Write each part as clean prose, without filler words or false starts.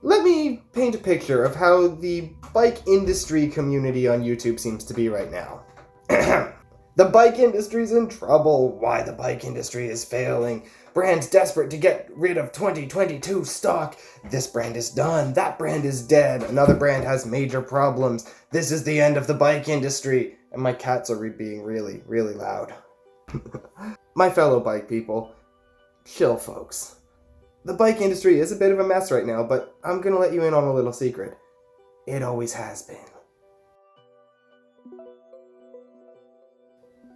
Let me paint a picture of how the bike industry community on YouTube seems to be right now. The bike industry's in trouble. Why the bike industry is failing. Brands desperate to get rid of 2022 stock. This brand is done. That brand is dead. Another brand has major problems. This is the end of the bike industry. And my cats are being really, really loud. My fellow bike people, chill folks. The bike industry is a bit of a mess right now, but I'm gonna let you in on a little secret. It always has been.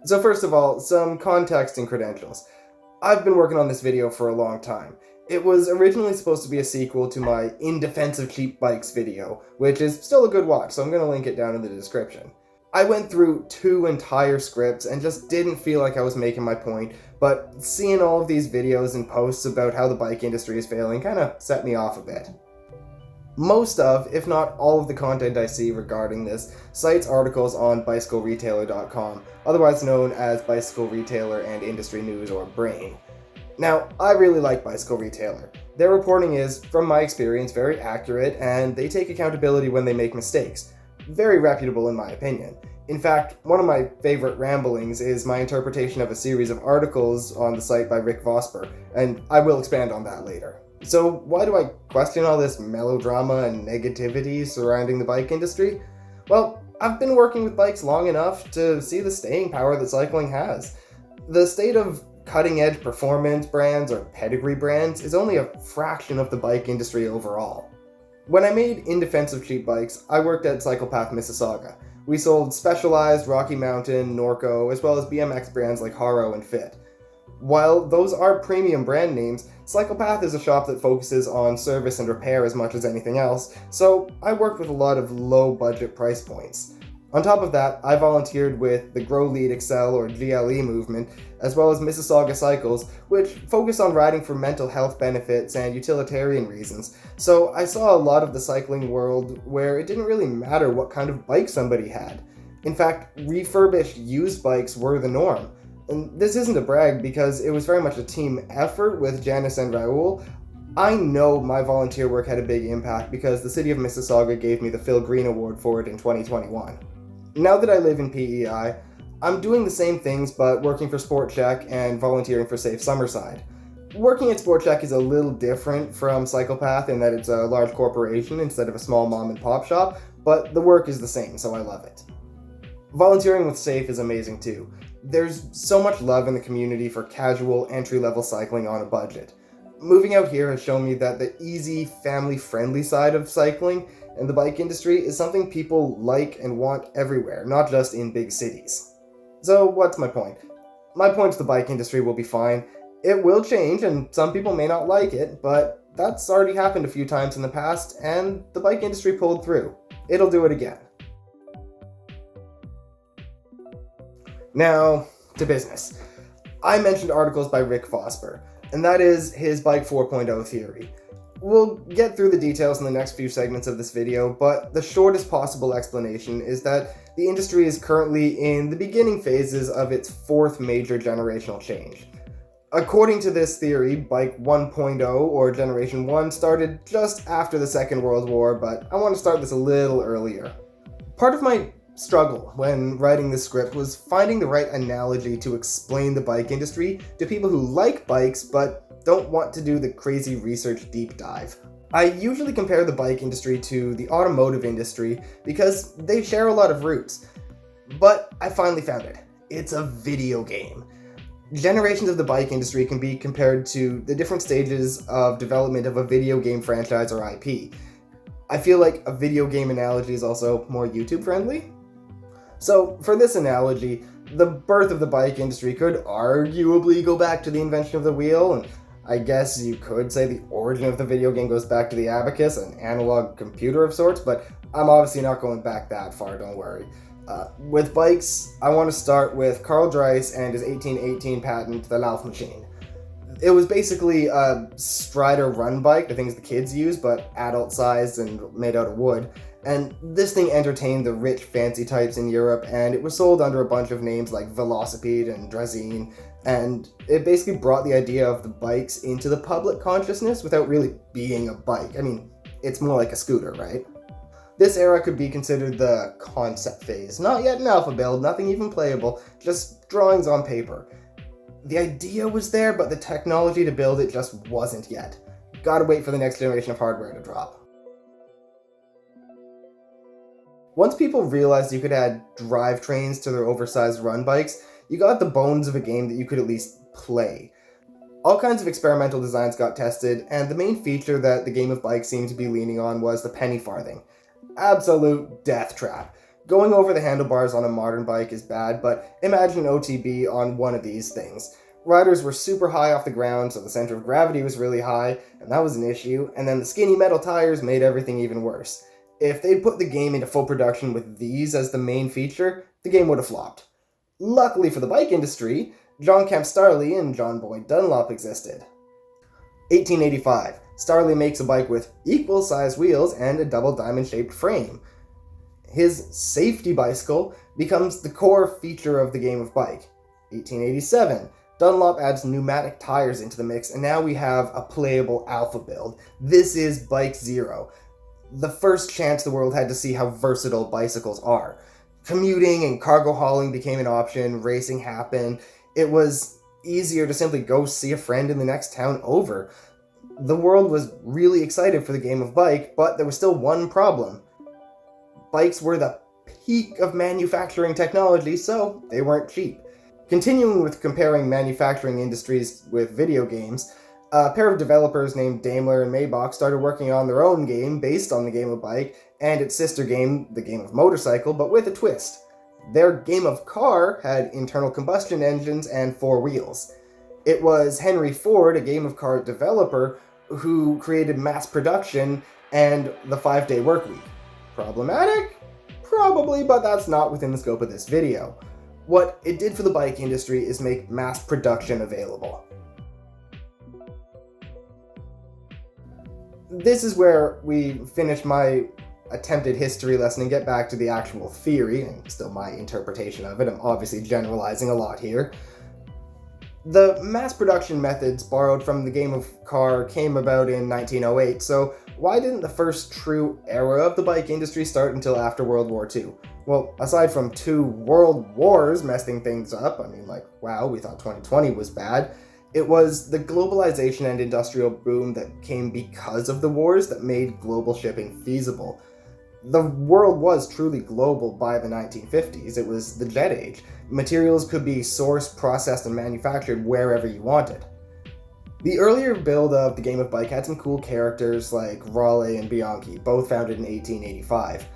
So first of all, some context and credentials. I've been working on this video for a long time. It was originally supposed to be a sequel to my In Defense of Cheap Bikes video, which is still a good watch, so I'm going to link it down in the description. I went through 2 entire scripts and just didn't feel like I was making my point, but seeing all of these videos and posts about how the bike industry is failing kind of set me off a bit. Most of, if not all of the content I see regarding this cites articles on bicycleretailer.com, otherwise known as Bicycle Retailer and Industry News, or BRAIN. Now, I really like Bicycle Retailer. Their reporting is, from my experience, very accurate, and they take accountability when they make mistakes. Very reputable in my opinion. In fact, one of my favorite ramblings is my interpretation of a series of articles on the site by Rick Vosper, and I will expand on that later. So why do I question all this melodrama and negativity surrounding the bike industry? Well, I've been working with bikes long enough to see the staying power that cycling has. The state of cutting-edge performance brands or pedigree brands is only a fraction of the bike industry overall. When I made In Defense of Cheap Bikes, I worked at Cyclepath Mississauga. We sold Specialized, Rocky Mountain, Norco, as well as BMX brands like Haro and Fit. While those are premium brand names, Cyclepath is a shop that focuses on service and repair as much as anything else, so I worked with a lot of low-budget price points. On top of that, I volunteered with the Grow Lead Excel or GLE movement, as well as Mississauga Cycles, which focus on riding for mental health benefits and utilitarian reasons, so I saw a lot of the cycling world where it didn't really matter what kind of bike somebody had. In fact, refurbished used bikes were the norm. And this isn't a brag because it was very much a team effort with Janice and Raoul. I know my volunteer work had a big impact because the city of Mississauga gave me the Phil Green Award for it in 2021. Now that I live in PEI, I'm doing the same things but working for Sport Check and volunteering for Safe Summerside. Working at Sport Check is a little different from Cyclepath in that it's a large corporation instead of a small mom and pop shop, but the work is the same, so I love it. Volunteering with Safe is amazing too. There's so much love in the community for casual, entry-level cycling on a budget. Moving out here has shown me that the easy, family-friendly side of cycling and the bike industry is something people like and want everywhere, not just in big cities. So what's my point? My point's the bike industry will be fine. It will change, and some people may not like it, but that's already happened a few times in the past, and the bike industry pulled through. It'll do it again. Now, to business. I mentioned articles by Rick Vosper, and that is his Bike 4.0 theory. We'll get through the details in the next few segments of this video, but the shortest possible explanation is that the industry is currently in the beginning phases of its 4th major generational change. According to this theory, Bike 1.0, or Generation 1, started just after the Second World War, but I want to start this a little earlier. Part of my struggle when writing this script was finding the right analogy to explain the bike industry to people who like bikes but don't want to do the crazy research deep dive. I usually compare the bike industry to the automotive industry because they share a lot of roots. But I finally found it. It's a video game. Generations of the bike industry can be compared to the different stages of development of a video game franchise or IP. I feel like a video game analogy is also more YouTube friendly. So, for this analogy, the birth of the bike industry could arguably go back to the invention of the wheel, and I guess you could say the origin of the video game goes back to the abacus, an analog computer of sorts, but I'm obviously not going back that far, don't worry. With bikes, I want to start with Carl Dreiss and his 1818 patent, the Lauf machine. It was basically a Strider run bike, the things the kids use, but adult-sized and made out of wood. And this thing entertained the rich, fancy types in Europe, and it was sold under a bunch of names like Velocipede and Draisine, and it basically brought the idea of the bikes into the public consciousness without really being a bike. I mean, It's more like a scooter, right? This era could be considered the concept phase. Not yet an alpha build, nothing even playable, just drawings on paper. The idea was there, but the technology to build it just wasn't yet. Gotta wait for the next generation of hardware to drop. Once people realized you could add drivetrains to their oversized run bikes, you got the bones of a game that you could at least play. All kinds of experimental designs got tested, and the main feature that the game of bikes seemed to be leaning on was the penny farthing. Absolute death trap. Going over the handlebars on a modern bike is bad, but imagine an OTB on one of these things. Riders were super high off the ground, so the center of gravity was really high, and that was an issue, and then the skinny metal tires made everything even worse. If they'd put the game into full production with these as the main feature, the game would have flopped. Luckily for the bike industry, John Kemp Starley and John Boyd Dunlop existed. 1885. Starley makes a bike with equal-sized wheels and a double diamond-shaped frame. His safety bicycle becomes the core feature of the game of bike. 1887. Dunlop adds pneumatic tires into the mix, and now we have a playable alpha build. This is Bike Zero. The first chance the world had to see how versatile bicycles are. Commuting and cargo hauling became an option, racing happened. It was easier to simply go see a friend in the next town over. The world was really excited for the game of bike, but there was still one problem. Bikes were the peak of manufacturing technology, so they weren't cheap. Continuing with comparing manufacturing industries with video games, a pair of developers named Daimler and Maybach started working on their own game based on the game of bike and its sister game, the game of motorcycle, but with a twist. Their game of car had internal combustion engines and 4 wheels. It was Henry Ford, a game of car developer, who created mass production and the 5-day work week. Problematic? Probably, but that's not within the scope of this video. What it did for the bike industry is make mass production available. This is where we finish my attempted history lesson and get back to the actual theory, and still my interpretation of it. I'm obviously generalizing a lot here. The mass production methods borrowed from the game of car came about in 1908, so why didn't the first true era of the bike industry start until after World War II? Well, aside from 2 world wars messing things up, wow, we thought 2020 was bad, it was the globalization and industrial boom that came because of the wars that made global shipping feasible. The world was truly global by the 1950s. It was the jet age. Materials could be sourced, processed, and manufactured wherever you wanted. The earlier build of the game of bike had some cool characters like Raleigh and Bianchi, both founded in 1885.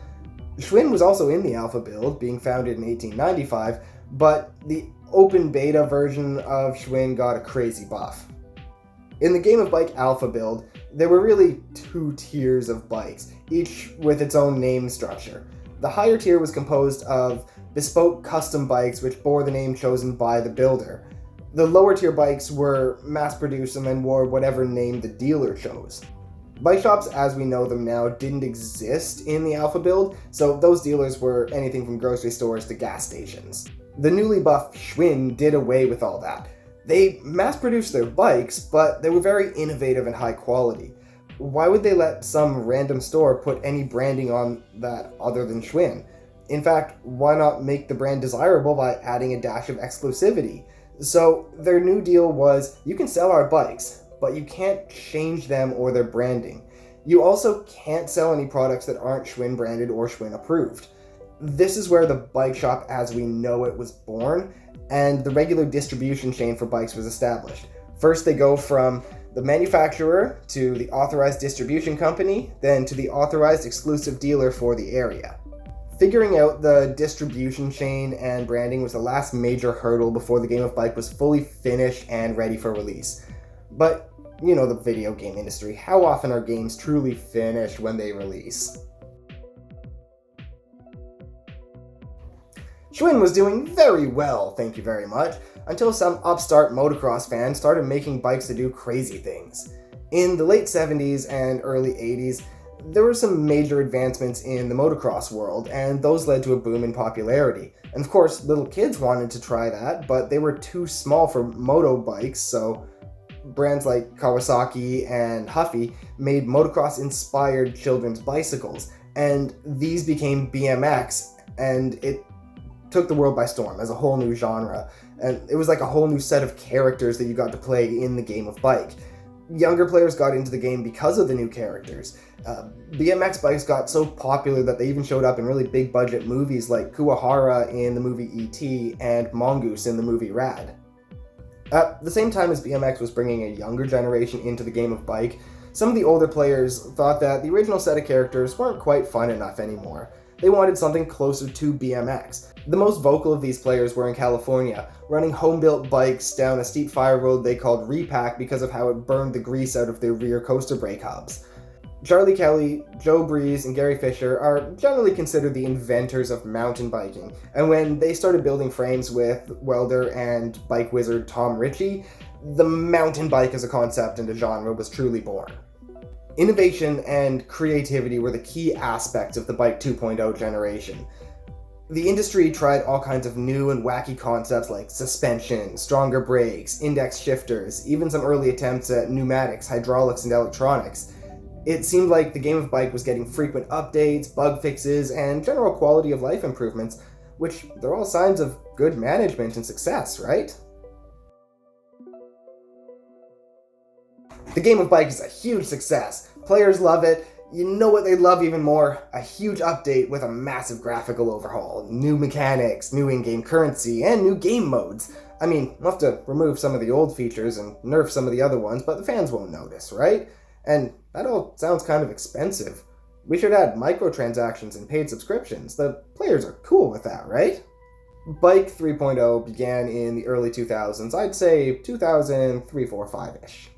Schwinn was also in the alpha build, being founded in 1895, but the open beta version of Schwinn got a crazy buff. In the game of bike alpha build, there were really 2 tiers of bikes, each with its own name structure. The higher tier was composed of bespoke custom bikes which bore the name chosen by the builder. The lower tier bikes were mass-produced and then wore whatever name the dealer chose. Bike shops as we know them now didn't exist in the alpha build, so those dealers were anything from grocery stores to gas stations. The newly buffed Schwinn did away with all that. They mass-produced their bikes, but they were very innovative and high quality. Why would they let some random store put any branding on that other than Schwinn? In fact, why not make the brand desirable by adding a dash of exclusivity? So their new deal was, you can sell our bikes, but you can't change them or their branding. You also can't sell any products that aren't Schwinn branded or Schwinn approved. This is where the bike shop as we know it was born, and the regular distribution chain for bikes was established. First they go from the manufacturer to the authorized distribution company, then to the authorized exclusive dealer for the area. Figuring out the distribution chain and branding was the last major hurdle before the game of bike was fully finished and ready for release. But, you know the video game industry, how often are games truly finished when they release? Schwinn was doing very well, thank you very much, until some upstart motocross fans started making bikes to do crazy things. In the late 70s and early 80s, there were some major advancements in the motocross world, and those led to a boom in popularity. And of course, little kids wanted to try that, but they were too small for moto bikes, so Brands like Kawasaki and Huffy made motocross-inspired children's bicycles, and these became BMX, and it took the world by storm as a whole new genre. And it was like a whole new set of characters that you got to play in the game of bike. Younger players got into the game because of the new characters. BMX bikes got so popular that they even showed up in really big budget movies like Kuwahara in the movie E.T. and Mongoose in the movie Rad. At the same time as BMX was bringing a younger generation into the game of bike, some of the older players thought that the original set of characters weren't quite fun enough anymore. They wanted something closer to BMX. The most vocal of these players were in California, running home-built bikes down a steep fire road they called Repack because of how it burned the grease out of their rear coaster brake hubs. Charlie Kelly, Joe Breeze, and Gary Fisher are generally considered the inventors of mountain biking, and when they started building frames with welder and bike wizard Tom Ritchie, the mountain bike as a concept and a genre was truly born. Innovation and creativity were the key aspects of the Bike 2.0 generation. The industry tried all kinds of new and wacky concepts like suspension, stronger brakes, index shifters, even some early attempts at pneumatics, hydraulics, and electronics. It seemed like the game of bike was getting frequent updates, bug fixes, and general quality of life improvements, which they're all signs of good management and success, right? The game of bike is a huge success. Players love it. You know what they love even more? A huge update with a massive graphical overhaul, new mechanics, new in-game currency, and new game modes. I mean, we'll have to remove some of the old features and nerf some of the other ones, but the fans won't notice, right? And that all sounds kind of expensive. We should add microtransactions and paid subscriptions. The players are cool with that, right? Bike 3.0 began in the early 2000s, I'd say 2003, 4, 5-ish.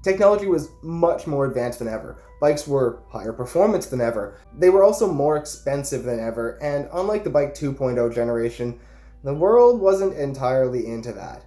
Technology was much more advanced than ever. Bikes were higher performance than ever. They were also more expensive than ever, and unlike the Bike 2.0 generation, the world wasn't entirely into that.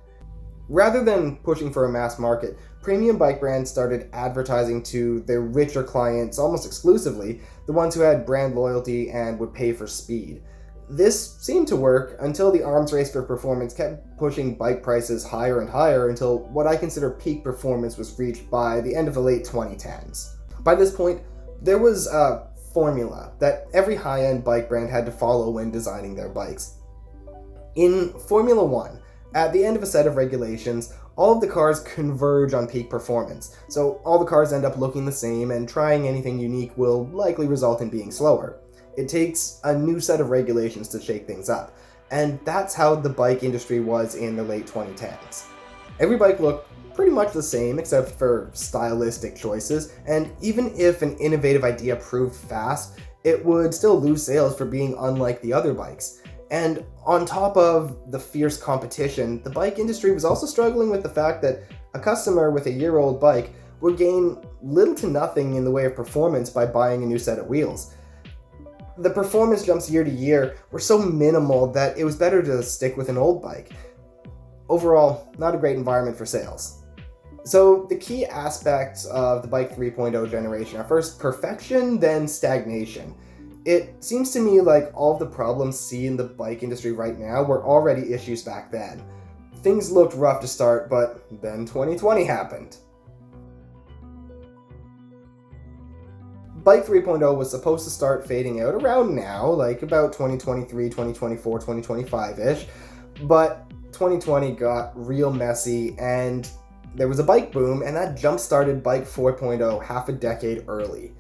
Rather than pushing for a mass market, premium bike brands started advertising to their richer clients almost exclusively, the ones who had brand loyalty and would pay for speed. This seemed to work until the arms race for performance kept pushing bike prices higher and higher until what I consider peak performance was reached by the end of the late 2010s. By this point, there was a formula that every high-end bike brand had to follow when designing their bikes. In Formula One, at the end of a set of regulations, all of the cars converge on peak performance, so all the cars end up looking the same, and trying anything unique will likely result in being slower. It takes a new set of regulations to shake things up, and that's how the bike industry was in the late 2010s. Every bike looked pretty much the same except for stylistic choices, and even if an innovative idea proved fast, it would still lose sales for being unlike the other bikes. And on top of the fierce competition, the bike industry was also struggling with the fact that a customer with a year-old bike would gain little to nothing in the way of performance by buying a new set of wheels. The performance jumps year to year were so minimal that it was better to stick with an old bike. Overall, not a great environment for sales. So the key aspects of the Bike 3.0 generation are first perfection, then stagnation. It seems to me like all of the problems seen in the bike industry right now were already issues back then. Things looked rough to start, but then 2020 happened. Bike 3.0 was supposed to start fading out around now, like about 2023, 2024, 2025-ish, but 2020 got real messy and there was a bike boom, and that jump-started Bike 4.0 half a decade early.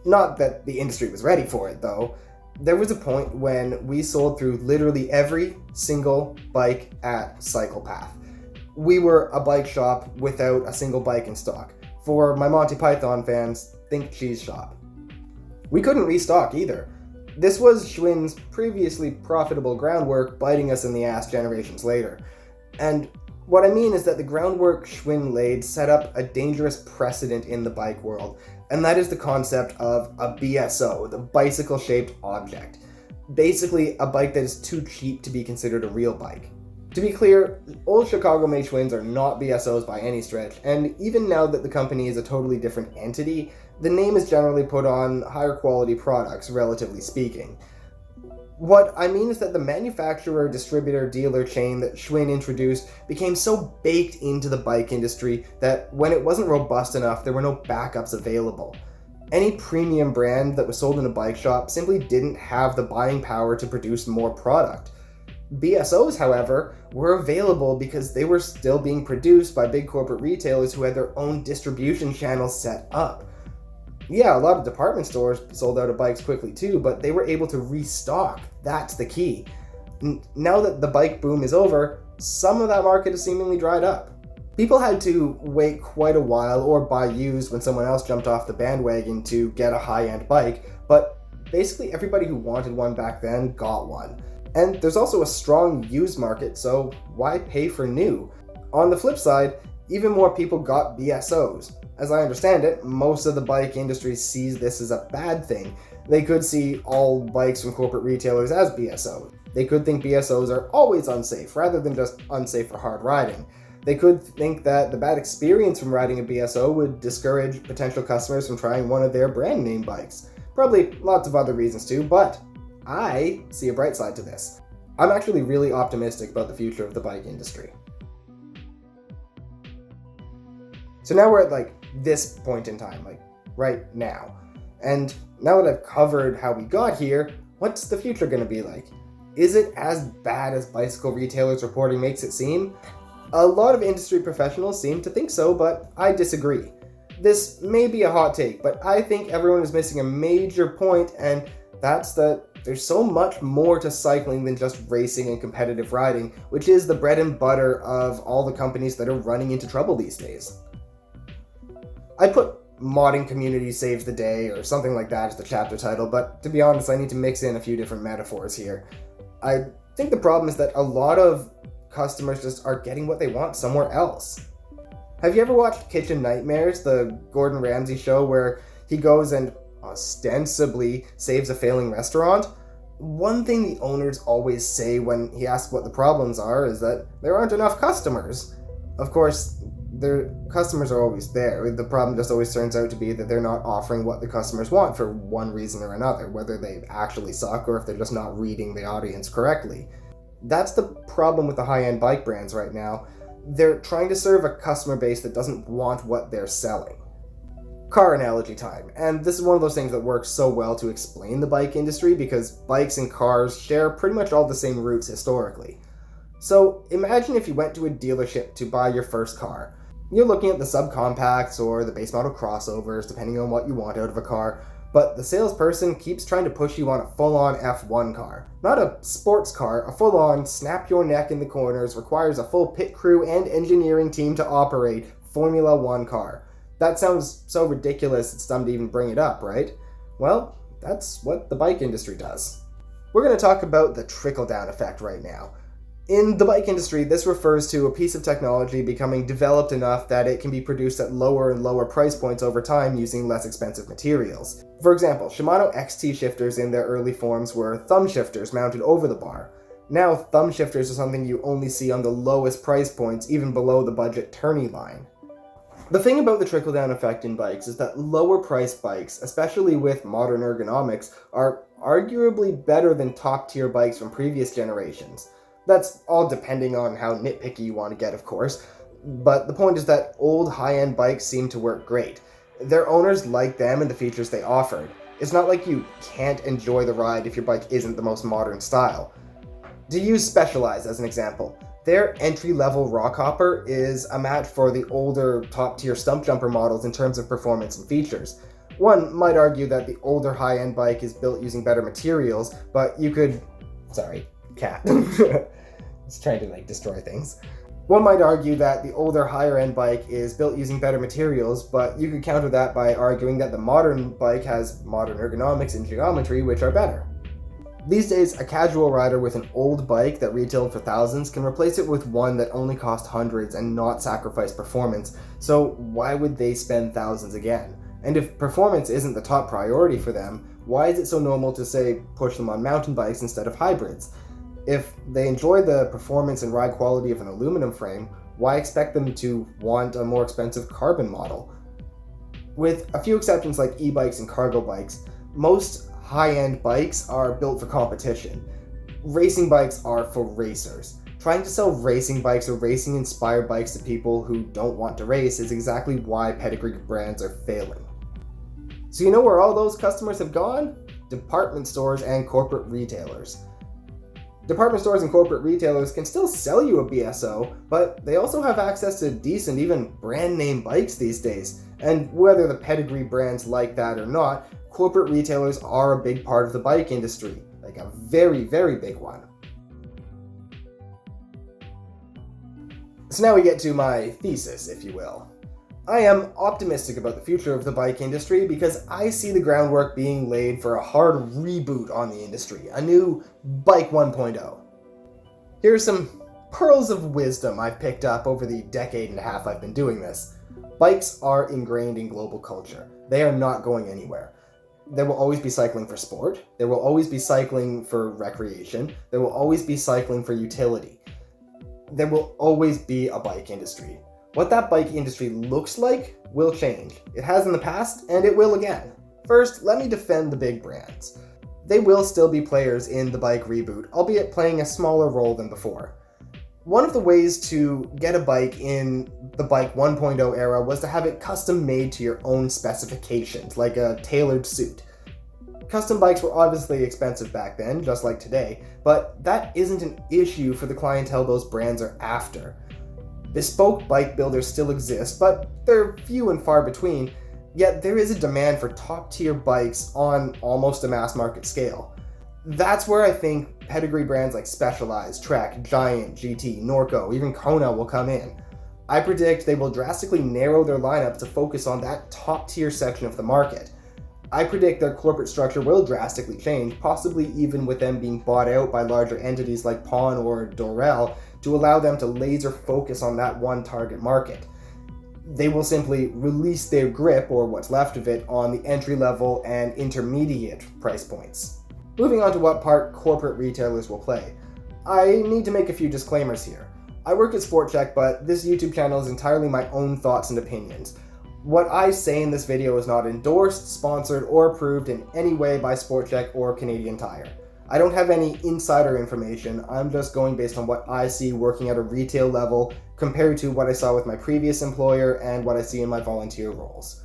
Not that the industry was ready for it, though. There was a point when we sold through literally every single bike at CyclePath. We were a bike shop without a single bike in stock. For my Monty Python fans, think cheese shop. We couldn't restock either. This was Schwinn's previously profitable groundwork biting us in the ass generations later. And what I mean is that the groundwork Schwinn laid set up a dangerous precedent in the bike world, and that is the concept of a BSO, the bicycle-shaped object. Basically, a bike that is too cheap to be considered a real bike. To be clear, old Chicago-made Schwinns are not BSOs by any stretch, and even now that the company is a totally different entity, the name is generally put on higher quality products, relatively speaking. What I mean is that the manufacturer, distributor, dealer chain that Schwinn introduced became so baked into the bike industry that when it wasn't robust enough, there were no backups available. Any premium brand that was sold in a bike shop simply didn't have the buying power to produce more product. BSOs, however, were available because they were still being produced by big corporate retailers who had their own distribution channels set up. Yeah, a lot of department stores sold out of bikes quickly too, but they were able to restock. That's the key. Now that the bike boom is over, some of that market has seemingly dried up. People had to wait quite a while or buy used when someone else jumped off the bandwagon to get a high-end bike, but basically everybody who wanted one back then got one. And there's also a strong used market, so why pay for new? On the flip side, even more people got BSOs. As I understand it, most of the bike industry sees this as a bad thing. They could see all bikes from corporate retailers as BSOs. They could think BSOs are always unsafe, rather than just unsafe for hard riding. They could think that the bad experience from riding a BSO would discourage potential customers from trying one of their brand name bikes. Probably lots of other reasons too, but I see a bright side to this. I'm actually really optimistic about the future of the bike industry. So now we're at this point in time, right now. And now that I've covered how we got here, what's the future going to be like? Is it as bad as bicycle retailers reporting makes it seem? A lot of industry professionals seem to think so, but I disagree. This may be a hot take, but I think everyone is missing a major point, and that's that there's so much more to cycling than just racing and competitive riding, which is the bread and butter of all the companies that are running into trouble these days. I put modding community saves the day or something like that as the chapter title, but to be honest, I need to mix in a few different metaphors here. I think the problem is that a lot of customers just are getting what they want somewhere else. Have you ever watched Kitchen Nightmares, the Gordon Ramsay show where he goes and ostensibly saves a failing restaurant? One thing the owners always say when he asks what the problems are is that there aren't enough customers. Of course, their customers are always there. The problem just always turns out to be that they're not offering what the customers want for one reason or another, whether they actually suck or if they're just not reading the audience correctly. That's the problem with the high-end bike brands right now. They're trying to serve a customer base that doesn't want what they're selling. Car analogy time, and this is one of those things that works so well to explain the bike industry because bikes and cars share pretty much all the same roots historically. So imagine if you went to a dealership to buy your first car. You're looking at the subcompacts or the base model crossovers, depending on what you want out of a car, but the salesperson keeps trying to push you on a full-on F1 car. Not a sports car, a full-on snap your neck in the corners, requires a full pit crew and engineering team to operate Formula 1 car. That sounds so ridiculous it's dumb to even bring it up, right? Well, that's what the bike industry does. We're going to talk about the trickle-down effect right now. In the bike industry, this refers to a piece of technology becoming developed enough that it can be produced at lower and lower price points over time using less expensive materials. For example, Shimano XT shifters in their early forms were thumb shifters mounted over the bar. Now, thumb shifters are something you only see on the lowest price points, even below the budget tourney line. The thing about the trickle-down effect in bikes is that lower-priced bikes, especially with modern ergonomics, are arguably better than top-tier bikes from previous generations. That's all depending on how nitpicky you want to get, of course, but the point is that old high-end bikes seem to work great. Their owners like them and the features they offered. It's not like you can't enjoy the ride if your bike isn't the most modern style. To use Specialized as an example, their entry-level Rockhopper is a match for the older top-tier stump jumper models in terms of performance and features. One might argue that the older high-end bike is built using better materials, but you could... Sorry, cat. It's trying to destroy things. One might argue that the older higher-end bike is built using better materials, but you could counter that by arguing that the modern bike has modern ergonomics and geometry which are better. These days, a casual rider with an old bike that retailed for thousands can replace it with one that only cost hundreds and not sacrifice performance, so why would they spend thousands again? And if performance isn't the top priority for them, why is it so normal to, say, push them on mountain bikes instead of hybrids? If they enjoy the performance and ride quality of an aluminum frame, why expect them to want a more expensive carbon model? With a few exceptions like e-bikes and cargo bikes, most high-end bikes are built for competition. Racing bikes are for racers. Trying to sell racing bikes or racing-inspired bikes to people who don't want to race is exactly why pedigree brands are failing. So you know where all those customers have gone? Department stores and corporate retailers. Department stores and corporate retailers can still sell you a BSO, but they also have access to decent, even brand name bikes these days. And whether the pedigree brands like that or not, corporate retailers are a big part of the bike industry, like a very, very big one. So now we get to my thesis, if you will. I am optimistic about the future of the bike industry because I see the groundwork being laid for a hard reboot on the industry, a new Bike 1.0. Here are some pearls of wisdom I've picked up over the decade and a half I've been doing this. Bikes are ingrained in global culture. They are not going anywhere. There will always be cycling for sport. There will always be cycling for recreation. There will always be cycling for utility. There will always be a bike industry. What that bike industry looks like will change. It has in the past, and it will again. First, let me defend the big brands. They will still be players in the bike reboot, albeit playing a smaller role than before. One of the ways to get a bike in the Bike 1.0 era was to have it custom made to your own specifications, like a tailored suit. Custom bikes were obviously expensive back then, just like today, but that isn't an issue for the clientele those brands are after. Bespoke bike builders still exist, but they're few and far between, yet there is a demand for top-tier bikes on almost a mass market scale. That's where I think pedigree brands like Specialized, Trek, Giant, GT, Norco, even Kona will come in. I predict they will drastically narrow their lineup to focus on that top-tier section of the market. I predict their corporate structure will drastically change, possibly even with them being bought out by larger entities like Pawn or Dorel, to allow them to laser focus on that one target market. They will simply release their grip, or what's left of it, on the entry-level and intermediate price points. Moving on to what part corporate retailers will play. I need to make a few disclaimers here. I work at SportCheck, but this YouTube channel is entirely my own thoughts and opinions. What I say in this video is not endorsed, sponsored, or approved in any way by SportCheck or Canadian Tire. I don't have any insider information, I'm just going based on what I see working at a retail level compared to what I saw with my previous employer and what I see in my volunteer roles.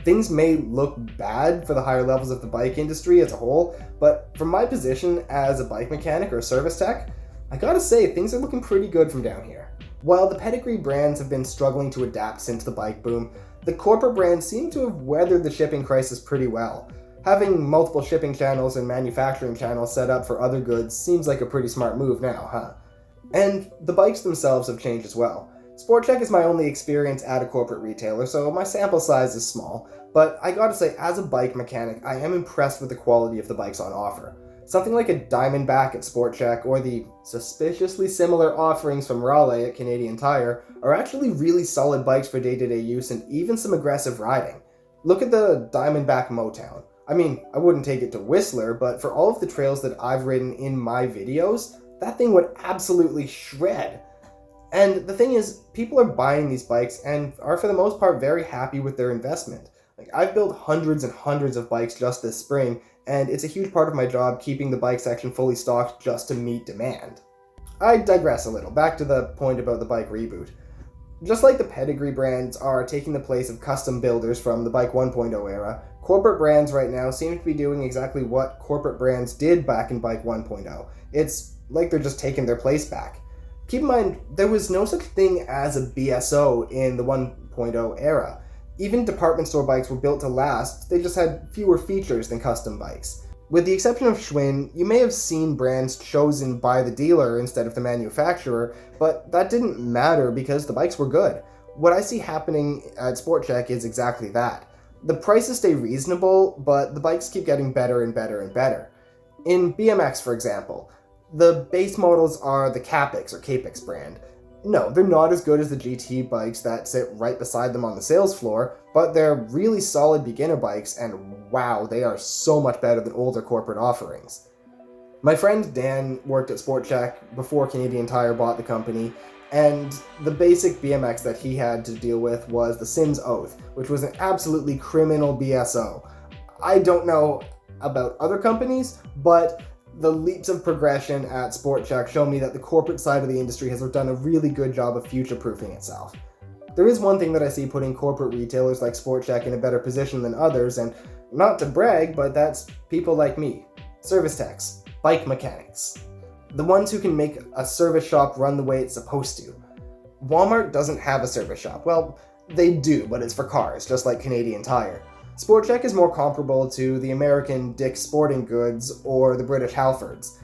Things may look bad for the higher levels of the bike industry as a whole, but from my position as a bike mechanic or service tech, I gotta say things are looking pretty good from down here. While the pedigree brands have been struggling to adapt since the bike boom, the corporate brands seem to have weathered the shipping crisis pretty well. Having multiple shipping channels and manufacturing channels set up for other goods seems like a pretty smart move now, huh? And the bikes themselves have changed as well. SportCheck is my only experience at a corporate retailer, so my sample size is small, but I gotta say, as a bike mechanic, I am impressed with the quality of the bikes on offer. Something like a Diamondback at SportCheck or the suspiciously similar offerings from Raleigh at Canadian Tire are actually really solid bikes for day-to-day use and even some aggressive riding. Look at the Diamondback Motown. I mean, I wouldn't take it to Whistler, but for all of the trails that I've ridden in my videos, that thing would absolutely shred. And the thing is, people are buying these bikes and are for the most part very happy with their investment. Like, I've built hundreds and hundreds of bikes just this spring, and it's a huge part of my job keeping the bike section fully stocked just to meet demand. I digress a little, back to the point about the bike reboot. Just like the pedigree brands are taking the place of custom builders from the Bike 1.0 era, corporate brands right now seem to be doing exactly what corporate brands did back in Bike 1.0. It's like they're just taking their place back. Keep in mind, there was no such thing as a BSO in the 1.0 era. Even department store bikes were built to last, they just had fewer features than custom bikes. With the exception of Schwinn, you may have seen brands chosen by the dealer instead of the manufacturer, but that didn't matter because the bikes were good. What I see happening at SportCheck is exactly that. The prices stay reasonable, but the bikes keep getting better and better and better. In BMX, for example, the base models are the Capix or Capix brand. No, they're not as good as the GT bikes that sit right beside them on the sales floor, but they're really solid beginner bikes, and wow, they are so much better than older corporate offerings. My friend Dan worked at SportCheck before Canadian Tire bought the company, and the basic BMX that he had to deal with was the Sims Oath, which was an absolutely criminal BSO. I don't know about other companies, but the leaps of progression at Sport Chek show me that the corporate side of the industry has done a really good job of future-proofing itself. There is one thing that I see putting corporate retailers like Sport Chek in a better position than others, and not to brag, but that's people like me. Service techs, bike mechanics. The ones who can make a service shop run the way it's supposed to. Walmart doesn't have a service shop. Well, they do, but it's for cars, just like Canadian Tire. Sport Chek is more comparable to the American Dick's Sporting Goods or the British Halfords.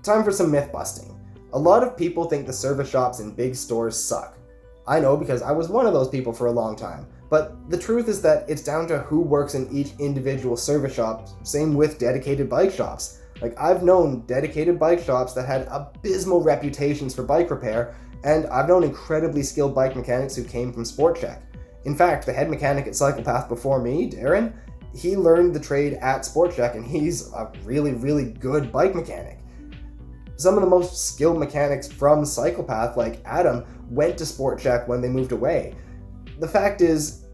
Time for some myth busting. A lot of people think the service shops in big stores suck. I know because I was one of those people for a long time, but the truth is that it's down to who works in each individual service shop, same with dedicated bike shops. Like, I've known dedicated bike shops that had abysmal reputations for bike repair, and I've known incredibly skilled bike mechanics who came from Sport Chek. In fact, the head mechanic at CyclePath before me, Darren, he learned the trade at Sport Chek, and he's a really, really good bike mechanic. Some of the most skilled mechanics from CyclePath, like Adam, went to Sport Chek when they moved away. The fact is,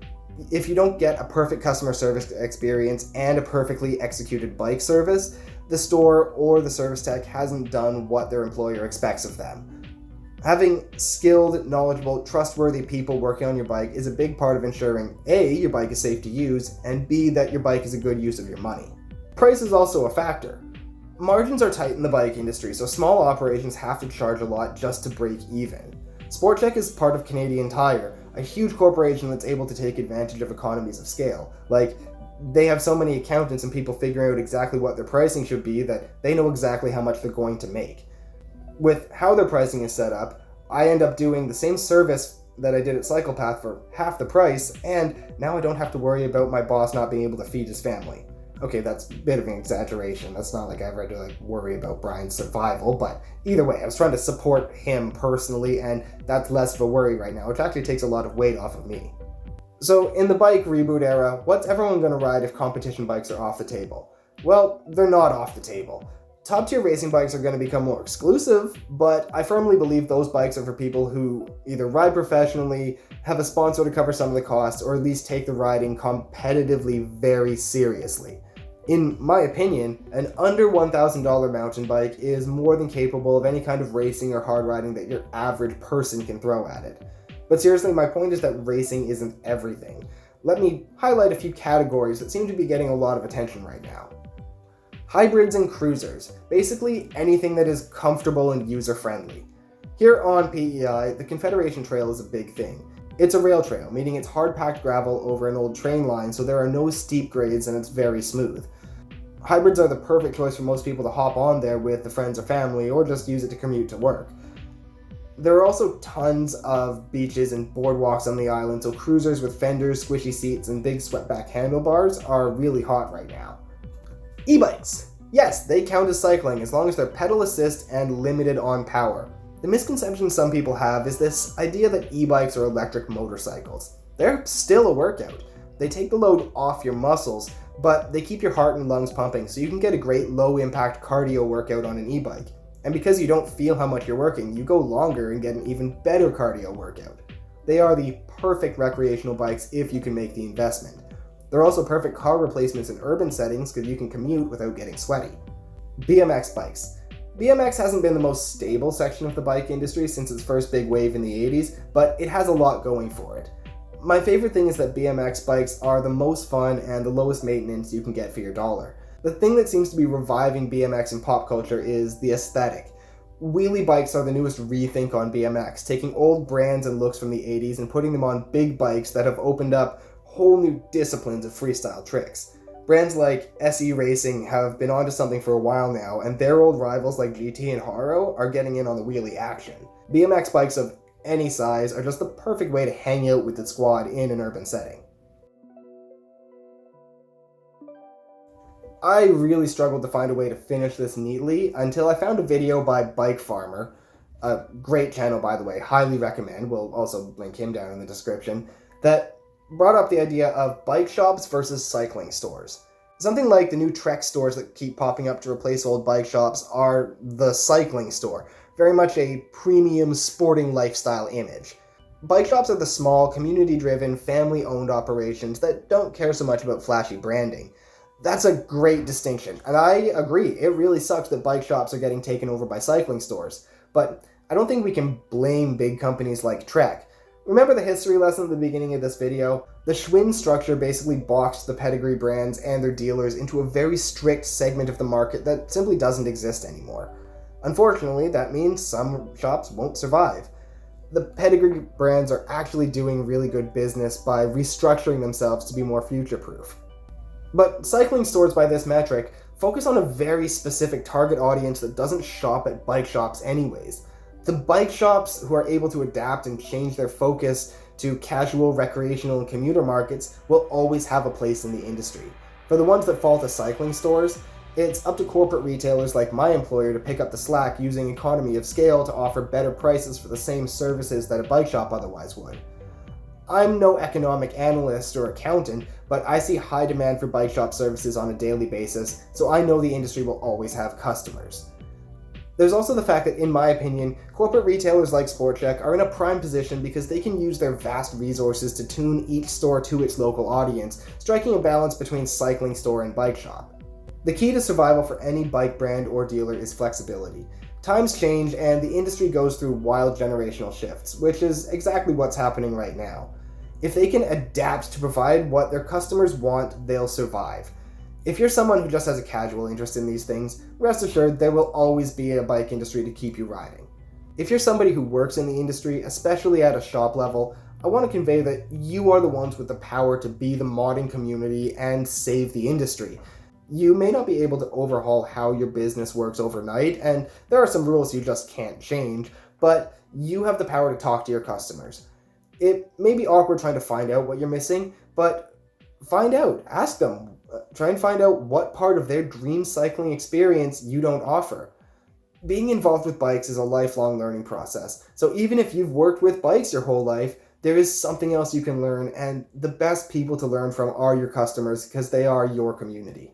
if you don't get a perfect customer service experience and a perfectly executed bike service, the store or the service tech hasn't done what their employer expects of them. Having skilled, knowledgeable, trustworthy people working on your bike is a big part of ensuring A, your bike is safe to use, and B, that your bike is a good use of your money. Price is also a factor. Margins are tight in the bike industry, so small operations have to charge a lot just to break even. Sport Chek is part of Canadian Tire, a huge corporation that's able to take advantage of economies of scale. Like, they have so many accountants and people figuring out exactly what their pricing should be that they know exactly how much they're going to make. With how their pricing is set up, I end up doing the same service that I did at CyclePath for half the price, and now I don't have to worry about my boss not being able to feed his family. Okay, that's a bit of an exaggeration. That's not like I ever had to worry about Brian's survival, but either way, I was trying to support him personally, and that's less of a worry right now, which actually takes a lot of weight off of me. So in the bike reboot era, what's everyone going to ride if competition bikes are off the table? Well, they're not off the table. Top tier racing bikes are going to become more exclusive, but I firmly believe those bikes are for people who either ride professionally, have a sponsor to cover some of the costs, or at least take the riding competitively very seriously. In my opinion, an under $1,000 mountain bike is more than capable of any kind of racing or hard riding that your average person can throw at it. But seriously, my point is that racing isn't everything. Let me highlight a few categories that seem to be getting a lot of attention right now. Hybrids and cruisers, basically anything that is comfortable and user-friendly. Here on PEI, the Confederation Trail is a big thing. It's a rail trail, meaning it's hard-packed gravel over an old train line, so there are no steep grades and it's very smooth. Hybrids are the perfect choice for most people to hop on there with the friends or family, or just use it to commute to work. There are also tons of beaches and boardwalks on the island, so cruisers with fenders, squishy seats, and big swept-back handlebars are really hot right now. E-bikes. Yes, they count as cycling as long as they're pedal assist and limited on power. The misconception some people have is this idea that e-bikes are electric motorcycles. They're still a workout. They take the load off your muscles, but they keep your heart and lungs pumping, so you can get a great low-impact cardio workout on an e-bike. And because you don't feel how much you're working, you go longer and get an even better cardio workout. They are the perfect recreational bikes if you can make the investment. They're also perfect car replacements in urban settings because you can commute without getting sweaty. BMX bikes. BMX hasn't been the most stable section of the bike industry since its first big wave in the 80s, but it has a lot going for it. My favorite thing is that BMX bikes are the most fun and the lowest maintenance you can get for your dollar. The thing that seems to be reviving BMX in pop culture is the aesthetic. Wheelie bikes are the newest rethink on BMX, taking old brands and looks from the 80s and putting them on big bikes that have opened up whole new disciplines of freestyle tricks. Brands like SE Racing have been onto something for a while now, and their old rivals like GT and Haro are getting in on the wheelie action. BMX bikes of any size are just the perfect way to hang out with the squad in an urban setting. I really struggled to find a way to finish this neatly until I found a video by Bike Farmer, a great channel by the way, highly recommend, we'll also link him down in the description, that brought up the idea of bike shops versus cycling stores. Something like the new Trek stores that keep popping up to replace old bike shops are the cycling store, very much a premium sporting lifestyle image. Bike shops are the small, community-driven, family-owned operations that don't care so much about flashy branding. That's a great distinction, and I agree. It really sucks that bike shops are getting taken over by cycling stores. But I don't think we can blame big companies like Trek. Remember the history lesson at the beginning of this video? The Schwinn structure basically boxed the pedigree brands and their dealers into a very strict segment of the market that simply doesn't exist anymore. Unfortunately, that means some shops won't survive. The pedigree brands are actually doing really good business by restructuring themselves to be more future-proof. But cycling stores by this metric focus on a very specific target audience that doesn't shop at bike shops anyways. The bike shops who are able to adapt and change their focus to casual, recreational, and commuter markets will always have a place in the industry. For the ones that fall to cycling stores, it's up to corporate retailers like my employer to pick up the slack using economy of scale to offer better prices for the same services that a bike shop otherwise would. I'm no economic analyst or accountant, but I see high demand for bike shop services on a daily basis, so I know the industry will always have customers. There's also the fact that, in my opinion, corporate retailers like SportCheck are in a prime position because they can use their vast resources to tune each store to its local audience, striking a balance between cycling store and bike shop. The key to survival for any bike brand or dealer is flexibility. Times change and the industry goes through wild generational shifts, which is exactly what's happening right now. If they can adapt to provide what their customers want, they'll survive. If you're someone who just has a casual interest in these things, rest assured there will always be a bike industry to keep you riding. If you're somebody who works in the industry, especially at a shop level, I want to convey that you are the ones with the power to be the modding community and save the industry. You may not be able to overhaul how your business works overnight, and there are some rules you just can't change, but you have the power to talk to your customers. It may be awkward trying to find out what you're missing, but find out. Ask them. Try and find out what part of their dream cycling experience you don't offer. Being involved with bikes is a lifelong learning process, so even if you've worked with bikes your whole life, there is something else you can learn, and the best people to learn from are your customers because they are your community.